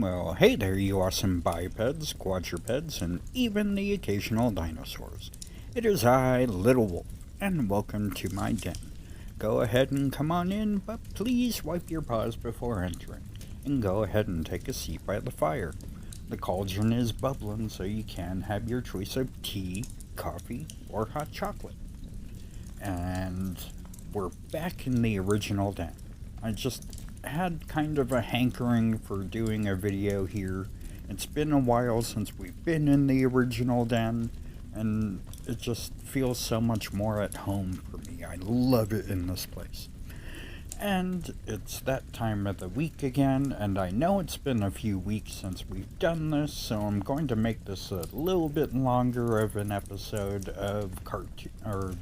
Well, hey there, you awesome bipeds, quadrupeds, and even the occasional dinosaurs. It is I, Little Wolf, and welcome to my den. Go ahead and come on in, but please wipe your paws before entering, and go ahead and take a seat by the fire. The cauldron is bubbling, so you can have your choice of tea, coffee, or hot chocolate. And we're back in the original den. I just had kind of a hankering for doing a video here. It's been a while since we've been in the original den, and it just feels so much more at home for me. I love it in this place. And it's that time of the week again, and I know it's been a few weeks since we've done this, so I'm going to make this a little bit longer of an episode of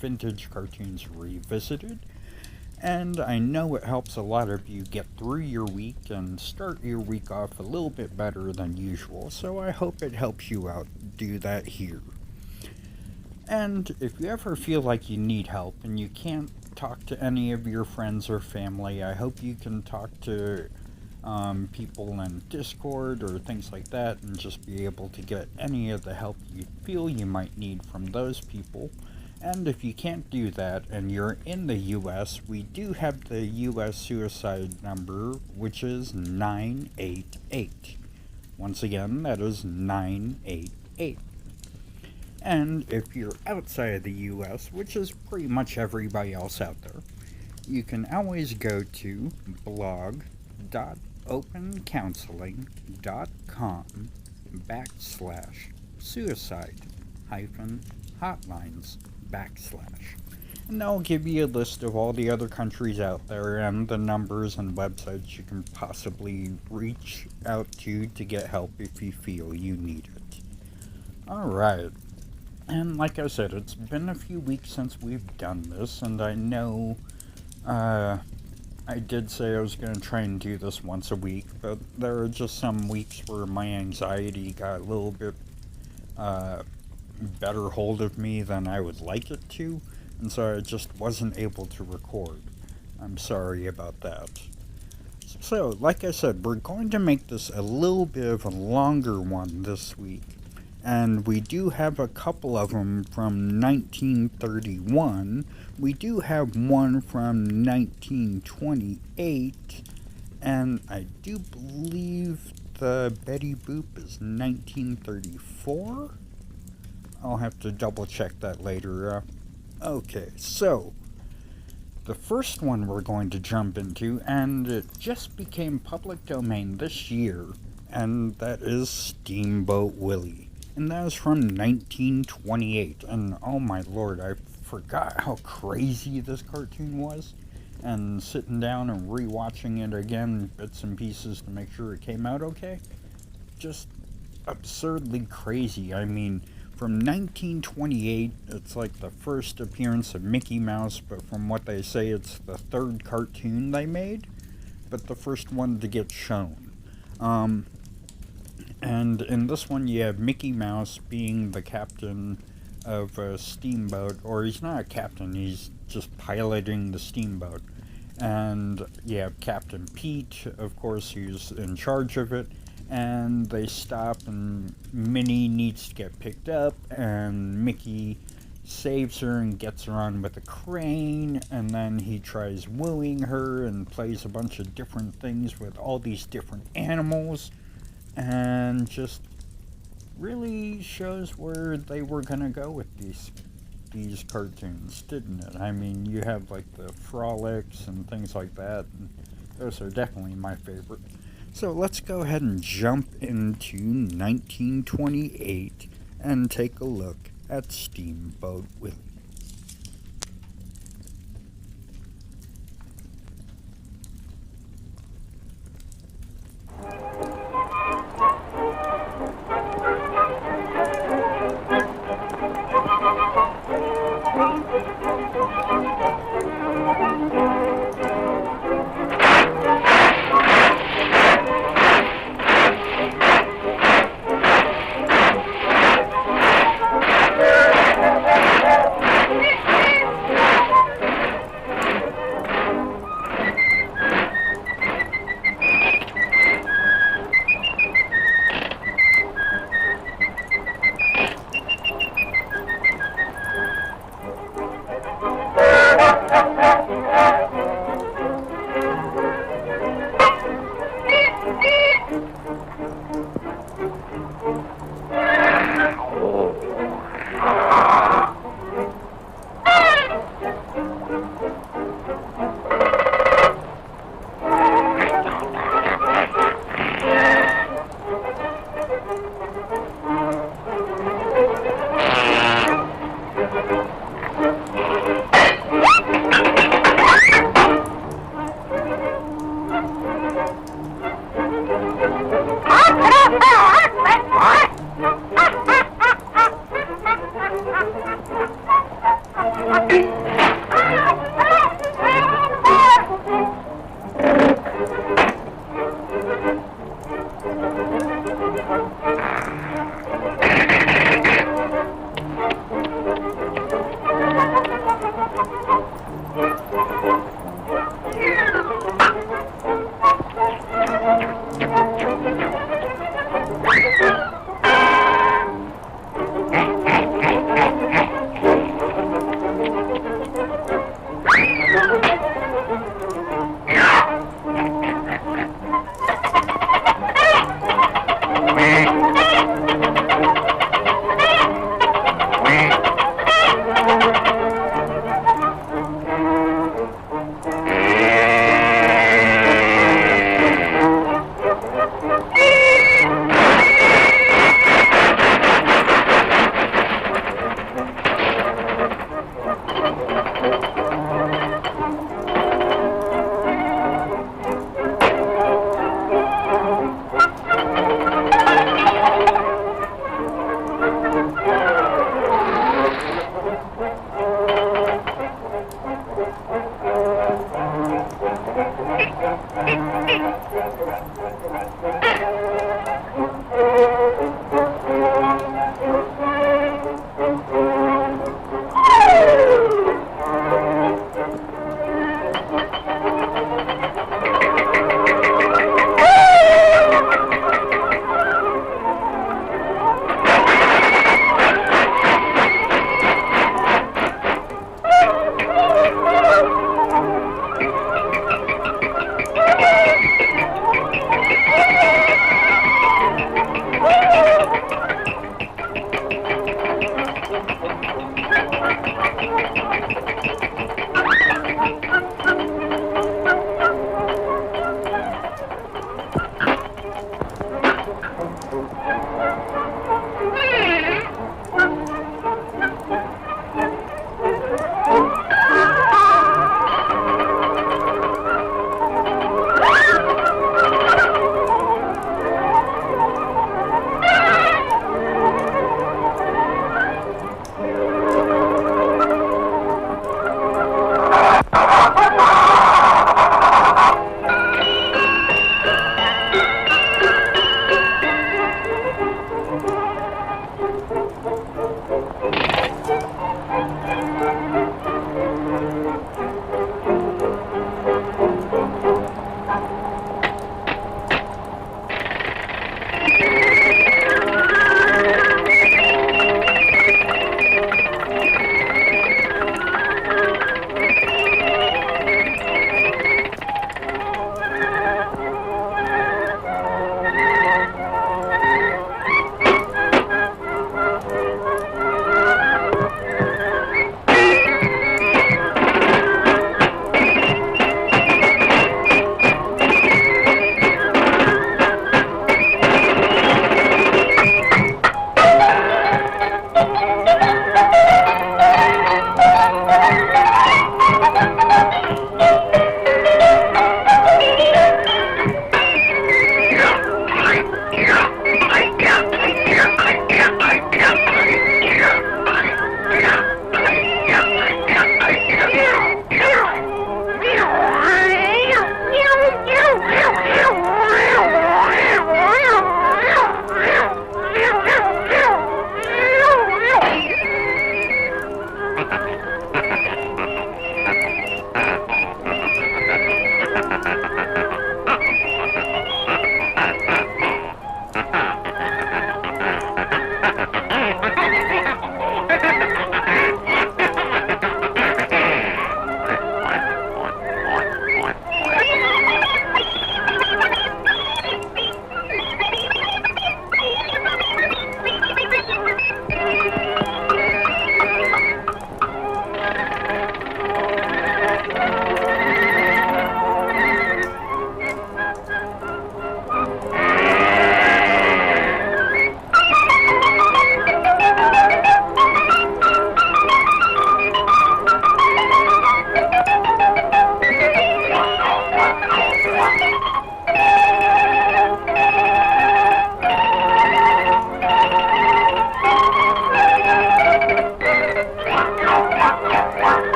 Vintage Cartoons Revisited. And I know it helps a lot of you get through your week and start your week off a little bit better than usual, so I hope it helps you out do that here. And if you ever feel like you need help and you can't talk to any of your friends or family, I hope you can talk to people in Discord or things like that and just be able to get any of the help you feel you might need from those people. And if you can't do that and you're in the US, we do have the US suicide number, which is 988. Once again, that is 988. And if you're outside of the US, which is pretty much everybody else out there, you can always go to blog.opencounseling.com/suicide-hotlines/ and they'll give you a list of all the other countries out there and the numbers and websites you can possibly reach out to get help if you feel you need it. Alright, and like I said, it's been a few weeks since we've done this, and I know I did say I was going to try and do this once a week, but there are just some weeks where my anxiety got a little bit better hold of me than I would like it to, and so I just wasn't able to record. I'm sorry about that. So, like I said, we're going to make this a little bit of a longer one this week, and we do have a couple of them from 1931. We do have one from 1928, and I do believe the Betty Boop is 1934? I'll have to double check that later. Okay, so the first one we're going to jump into, and it just became public domain this year, and that is Steamboat Willie. And that was from 1928, and oh my lord, I forgot how crazy this cartoon was, and sitting down and rewatching it again, bits and pieces to make sure it came out okay, just absurdly crazy. I mean, from 1928, it's like the first appearance of Mickey Mouse, but from what they say, it's the third cartoon they made, but the first one to get shown. And in this one, you have Mickey Mouse being the captain of a steamboat, or he's not a captain, he's just piloting the steamboat. And you have Captain Pete, of course, who's in charge of it. And they stop, and Minnie needs to get picked up, and Mickey saves her and gets her on with a crane, and then he tries wooing her and plays a bunch of different things with all these different animals, and just really shows where they were gonna go with these cartoons, didn't it? I mean, you have like the frolics and things like that, and those are definitely my favorite. So let's go ahead and jump into 1928 and take a look at Steamboat Willie.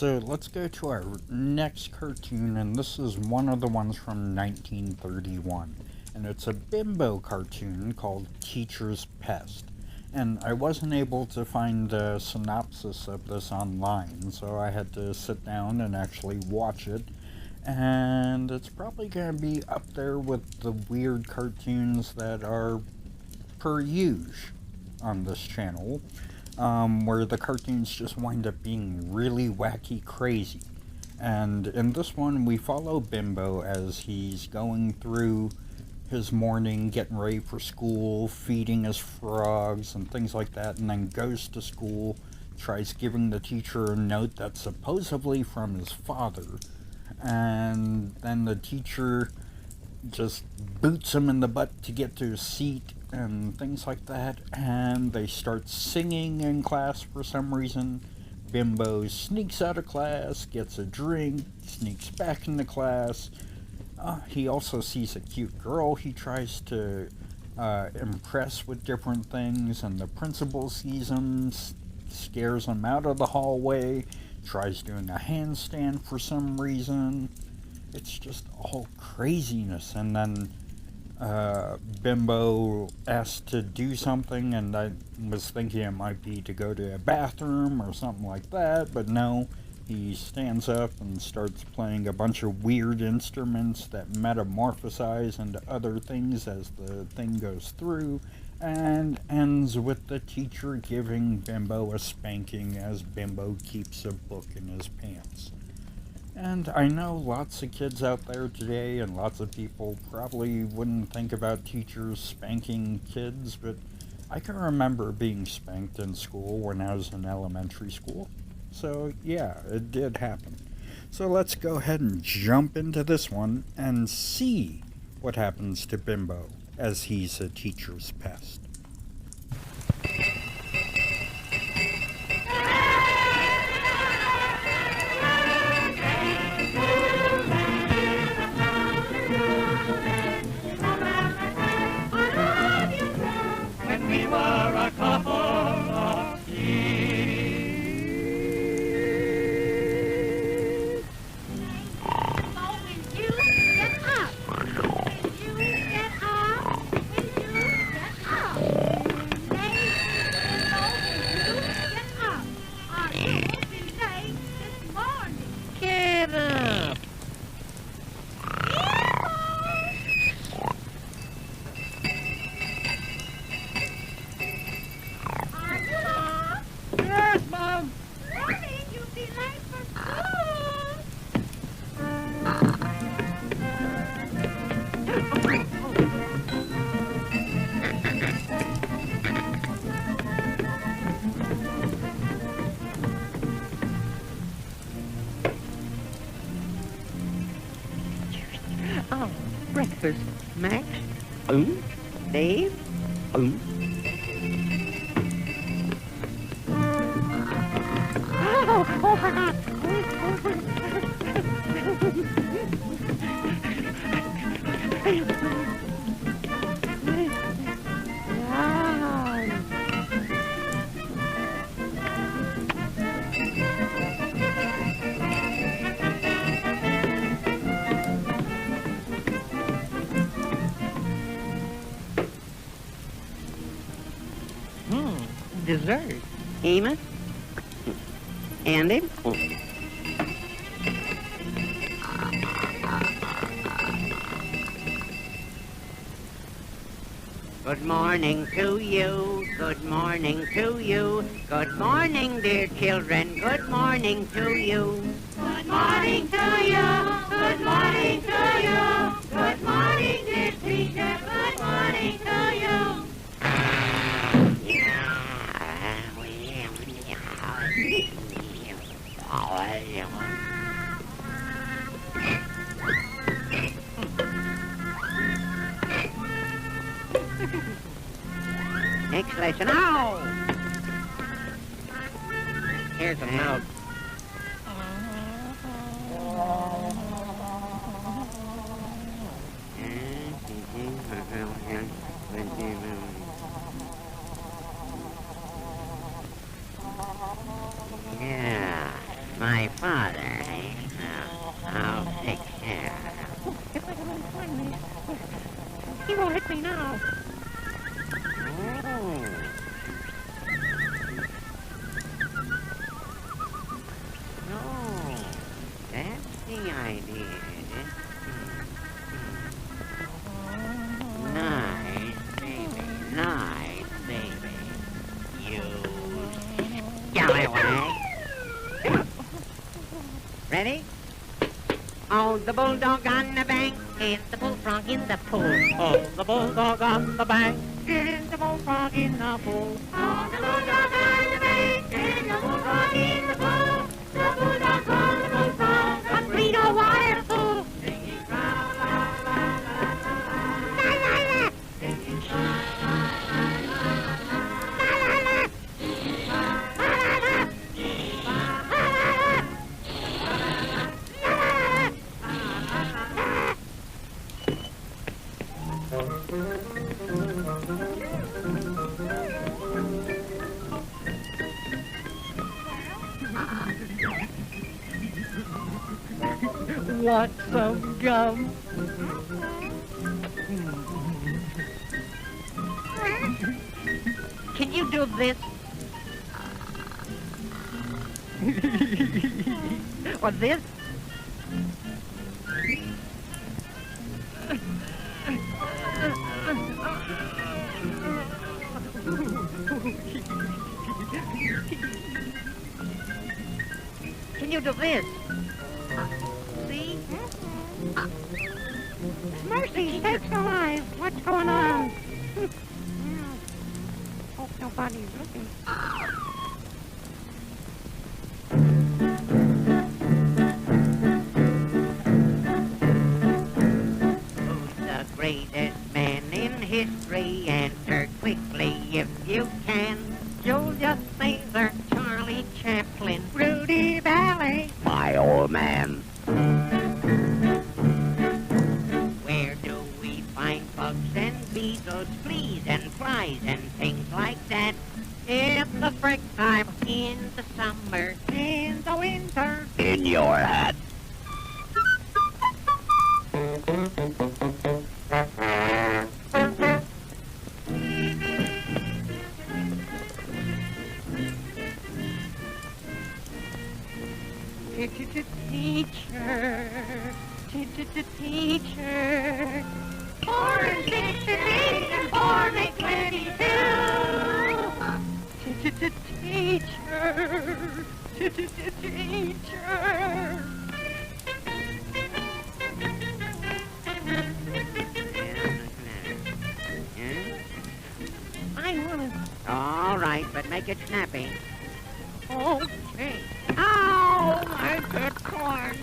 So let's go to our next cartoon, and this is one of the ones from 1931. And it's a Bimbo cartoon called Teacher's Pest. And I wasn't able to find a synopsis of this online, so I had to sit down and actually watch it. And it's probably going to be up there with the weird cartoons that are per usual on this channel, where the cartoons just wind up being really wacky crazy. And in this one, we follow Bimbo as he's going through his morning, getting ready for school, feeding his frogs and things like that, and then goes to school, tries giving the teacher a note that's supposedly from his father, and then the teacher just boots him in the butt to get to his seat and things like that, and they start singing in class for some reason. Bimbo sneaks out of class, gets a drink, sneaks back into class. He also sees a cute girl he tries to impress with different things, and the principal sees him, scares him out of the hallway, tries doing a handstand for some reason. It's just all craziness. And then Bimbo asks to do something, and I was thinking it might be to go to a bathroom or something like that, but no. He stands up and starts playing a bunch of weird instruments that metamorphosize into other things as the thing goes through, and ends with the teacher giving Bimbo a spanking as Bimbo keeps a book in his pants. And I know lots of kids out there today and lots of people probably wouldn't think about teachers spanking kids, but I can remember being spanked in school when I was in elementary school. So yeah, it did happen. So let's go ahead and jump into this one and see what happens to Bimbo as he's a teacher's pest. When we were a couple of breakfast, Max? Dave? Oh, my God! Dessert. Amos? Andy? Good morning to you, good morning to you, good morning, dear children, good morning to you. Good morning to you, good morning to you, good morning, dear teacher, good morning to you. Next lesson. Ow! Here's a note. Yeah, my father. He won't hit me now. Oh. Oh, that's the idea. Nice, baby. Nice, baby. You scallywag. Ready? Oh, the bulldog on the bank and the bullfrog in the pool. Oh, the bulldog on the bank and the bullfrog in the pool. Oh, the bulldog on the bank and the bullfrog in the pool. The bulldog on the bullfrog, a breed of water fool. Singing la la la la la la la. Singing la la la la la la la. Want some gum? Can you do this? Or this? Can you do this? See? Mercy, sakes alive! What's going on? Hope nobody's looking. Who's the greatest man in history? Answer quickly if you can. Julius Caesar, Charlie Chaplin, Rudy Valley! my old man. Where do we find bugs and beetles, fleas and flies and things like that? In the springtime, in the summer, In the winter! in your hat. Teacher, teacher. 4 and 6 and 8 and 4 make 22. Teacher. I want All right, but make it snappy. to. Okay. Ow! My good corn.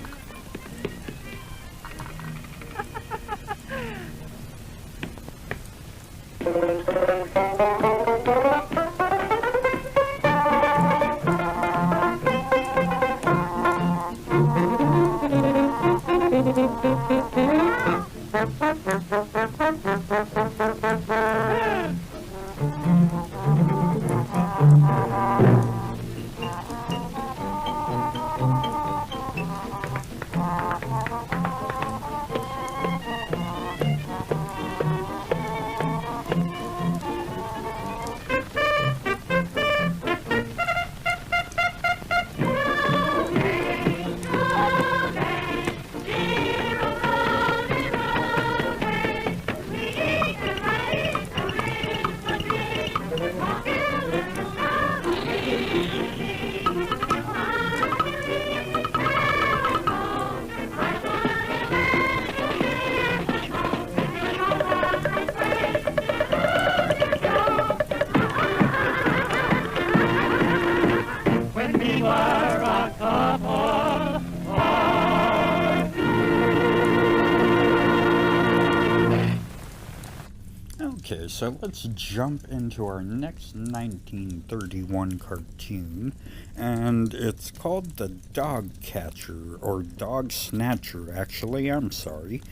Okay, so let's jump into our next 1931 cartoon, and it's called The Dog Catcher, or Dog Snatcher, actually, I'm sorry.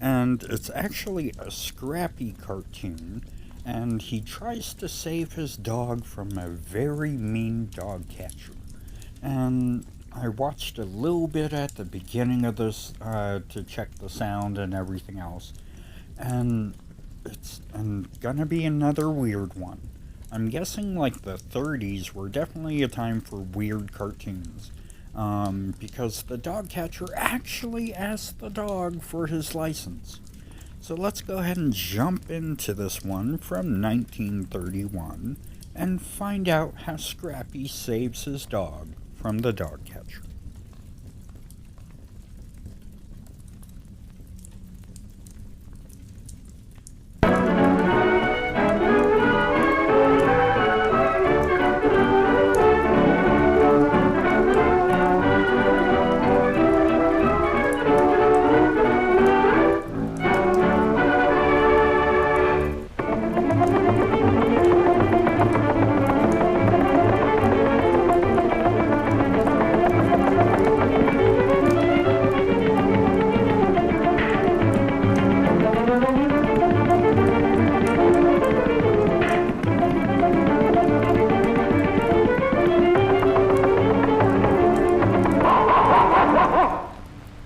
And it's actually a Scrappy cartoon, and he tries to save his dog from a very mean dog catcher. And I watched a little bit at the beginning of this to check the sound and everything else, and it's gonna be another weird one. I'm guessing like the 30s were definitely a time for weird cartoons. Because the dog catcher actually asked the dog for his license. So let's go ahead and jump into this one from 1931 and find out how Scrappy saves his dog from the dog catcher.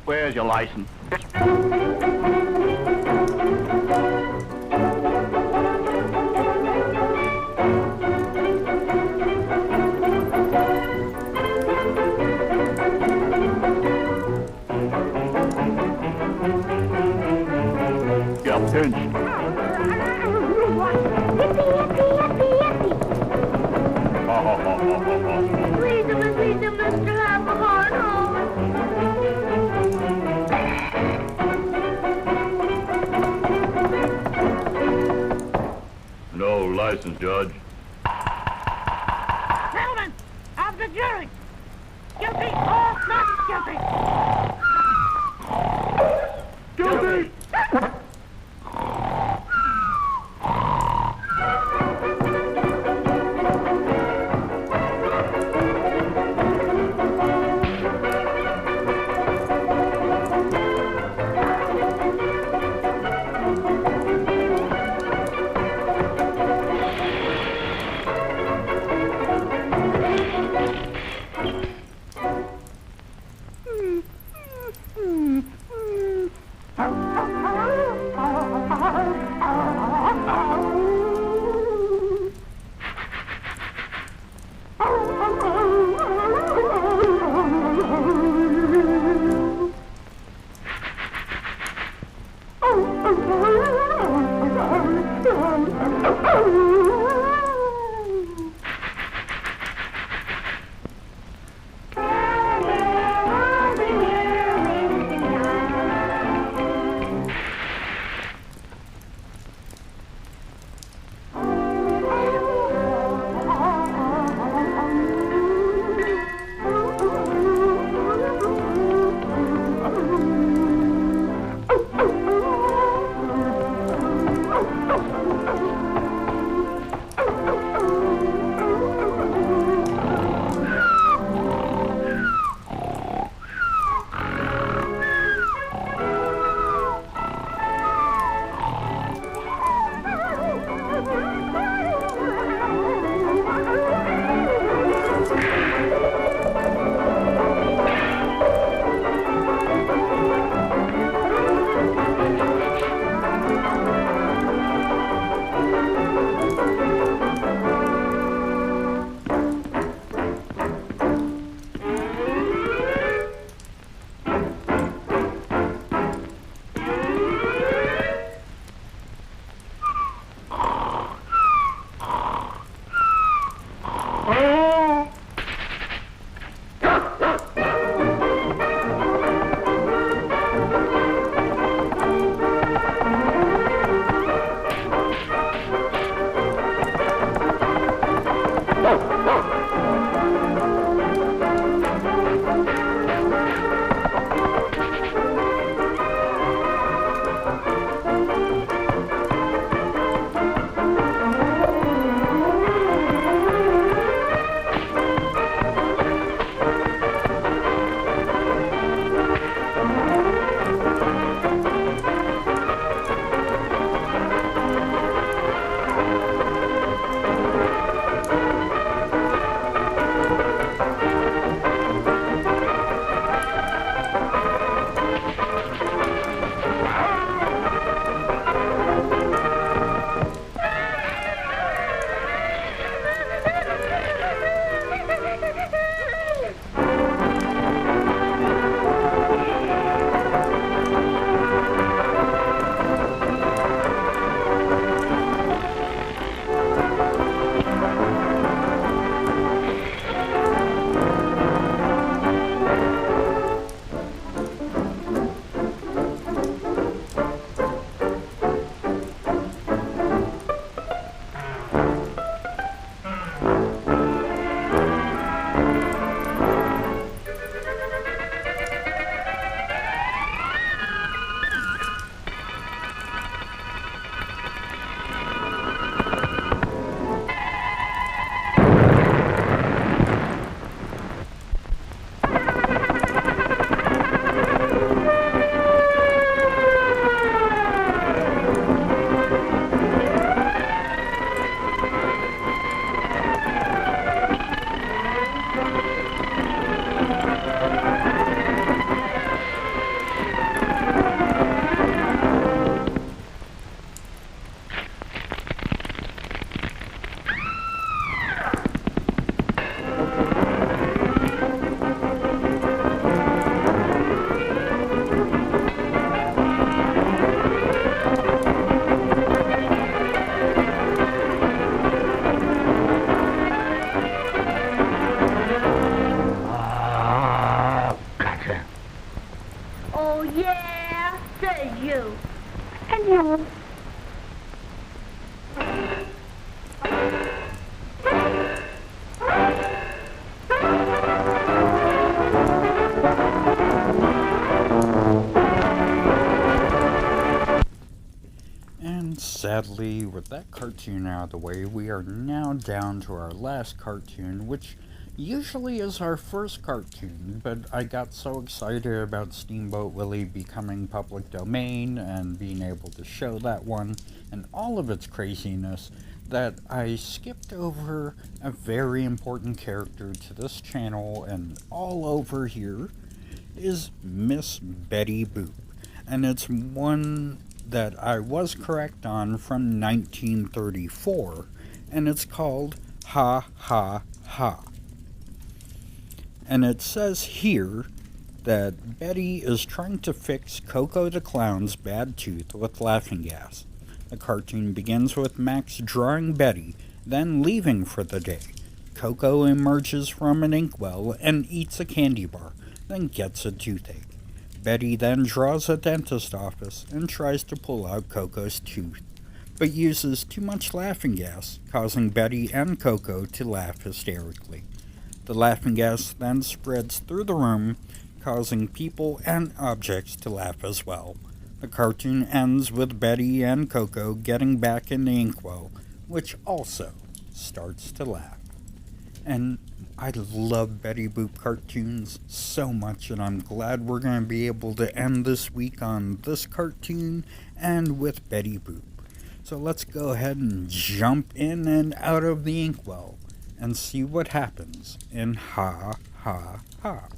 Where's your license? You're pinched. Please, Mr. Have a heart home. No license, Judge. Gentlemen of the jury, guilty or not guilty? Guilty! sadly, with that cartoon out of the way, we are now down to our last cartoon, which usually is our first cartoon, but I got so excited about Steamboat Willie becoming public domain and being able to show that one and all of its craziness that I skipped over a very important character to this channel and all over here is Miss Betty Boop. And it's one that I was correct on from 1934, and it's called Ha Ha Ha. And it says here that Betty is trying to fix Coco the Clown's bad tooth with laughing gas. The cartoon begins with Max drawing Betty, then leaving for the day. Coco emerges from an inkwell and eats a candy bar, then gets a toothache. Betty then draws a dentist office and tries to pull out Coco's tooth, but uses too much laughing gas, causing Betty and Coco to laugh hysterically. The laughing gas then spreads through the room, causing people and objects to laugh as well. The cartoon ends with Betty and Coco getting back in the inkwell, which also starts to laugh. And I love Betty Boop cartoons so much, and I'm glad we're going to be able to end this week on this cartoon and with Betty Boop. So let's go ahead and jump in and out of the inkwell and see what happens in Ha Ha Ha.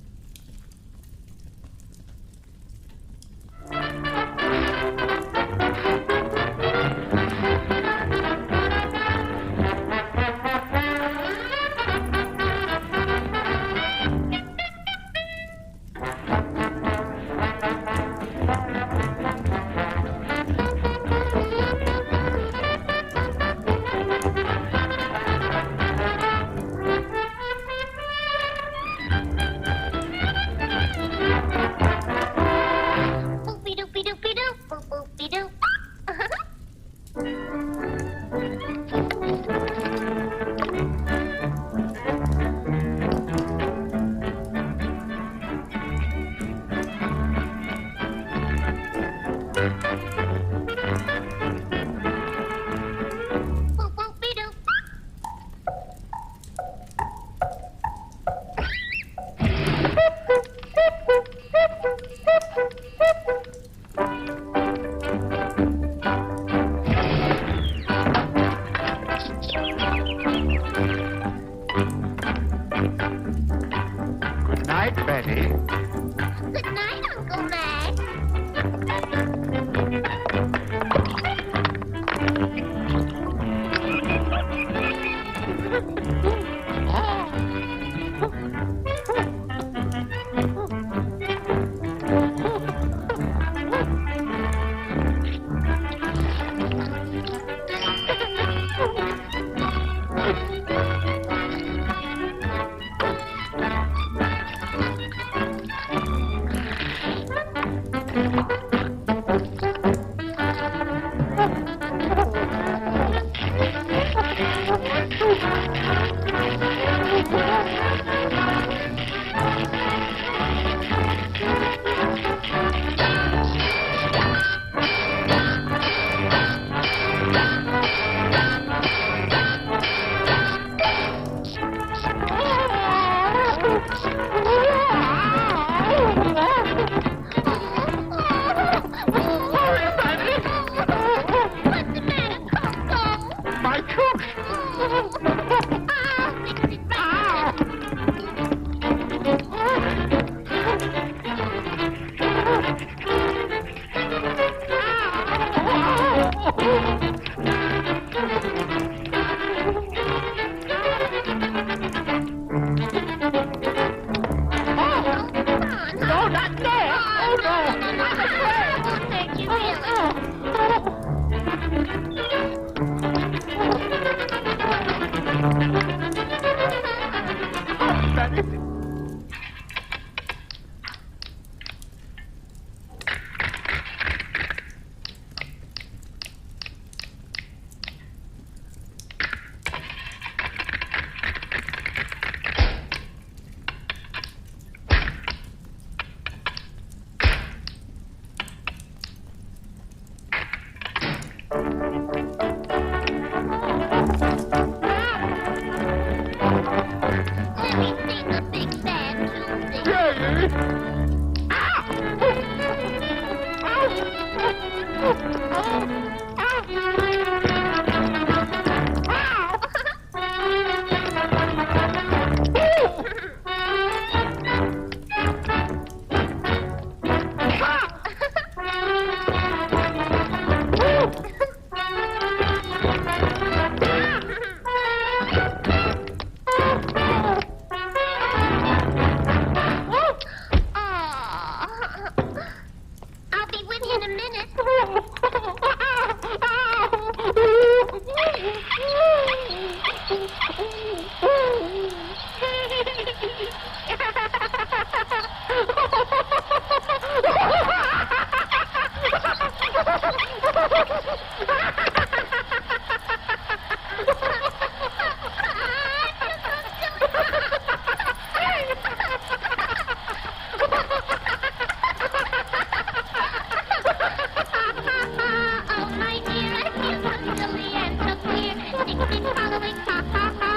Keep following, ha ha ha.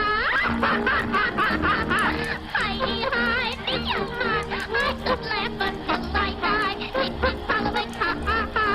Hi, think you're hot. I could laugh until I die. Keep following, ha ha ha.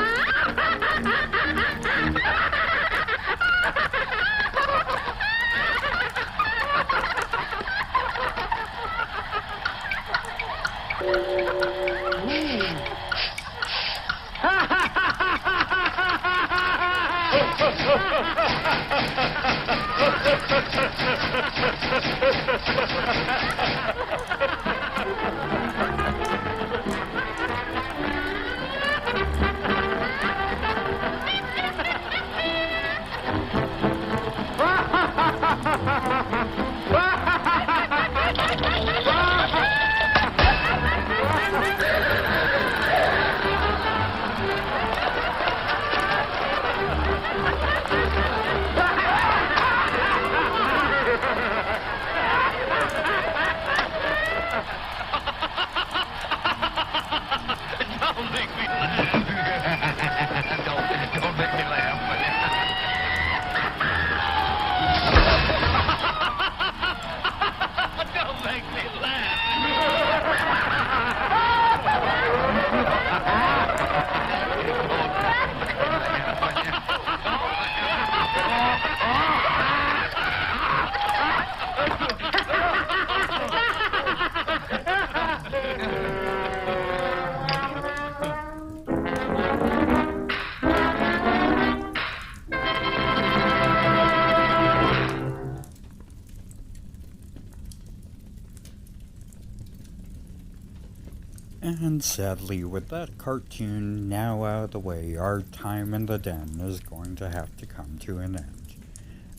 And sadly, with that cartoon now out of the way, our time in the den is going to have to come to an end.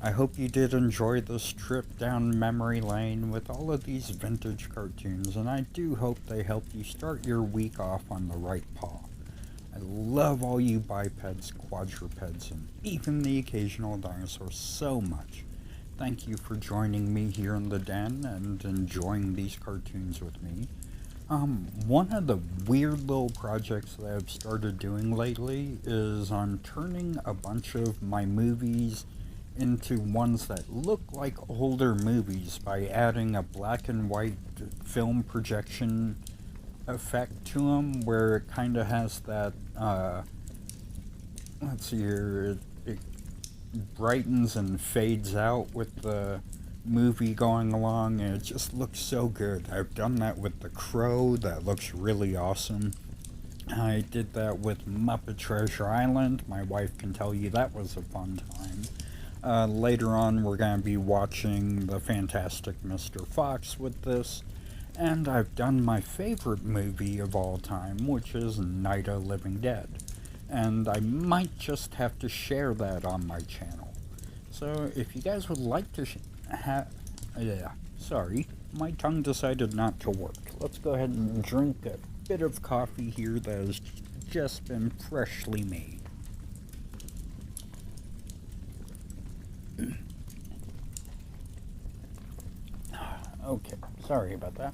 I hope you did enjoy this trip down memory lane with all of these vintage cartoons, and I do hope they help you start your week off on the right paw. I love all you bipeds, quadrupeds, and even the occasional dinosaur so much. Thank you for joining me here in the den and enjoying these cartoons with me. One of the weird little projects that I've started doing lately is I'm turning a bunch of my movies into ones that look like older movies by adding a black and white film projection effect to them, where it kind of has that, let's see here, it brightens and fades out with the movie going along, and it just looks so good. I've done that with The Crow, that looks really awesome. I did that with Muppet Treasure Island. My wife can tell you that was a fun time. Later on we're going to be watching The Fantastic Mr. Fox with this, and I've done my favorite movie of all time, which is Night of the Living Dead, and I might just have to share that on my channel. So if you guys would like to sorry, my tongue decided not to work. Let's go ahead and drink a bit of coffee here that has just been freshly made. Okay, sorry about that.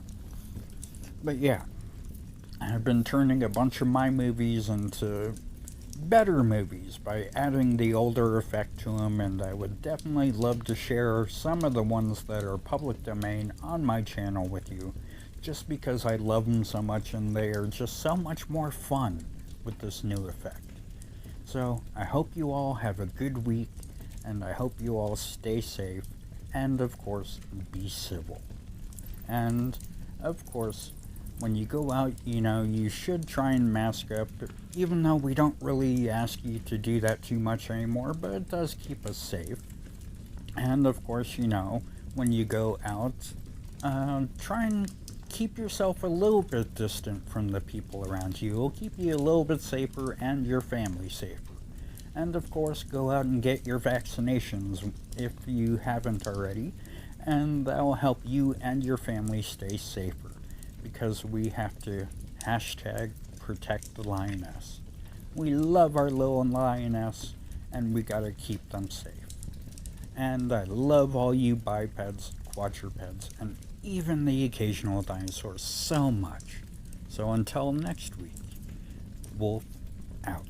But yeah, I've been turning a bunch of my movies into better movies by adding the older effect to them, and I would definitely love to share some of the ones that are public domain on my channel with you, just because I love them so much and they are just so much more fun with this new effect. So I hope you all have a good week, and I hope you all stay safe, and of course be civil. And of course, when you go out, you should try and mask up, even though we don't really ask you to do that too much anymore, but it does keep us safe. And of course, when you go out, try and keep yourself a little bit distant from the people around you. It'll keep you a little bit safer and your family safer. And of course, go out and get your vaccinations if you haven't already, and that will help you and your family stay safer, because we have to #protect the lioness. We love our little lioness, and we gotta keep them safe. And I love all you bipeds, quadrupeds, and even the occasional dinosaurs so much. So until next week, Wolf out.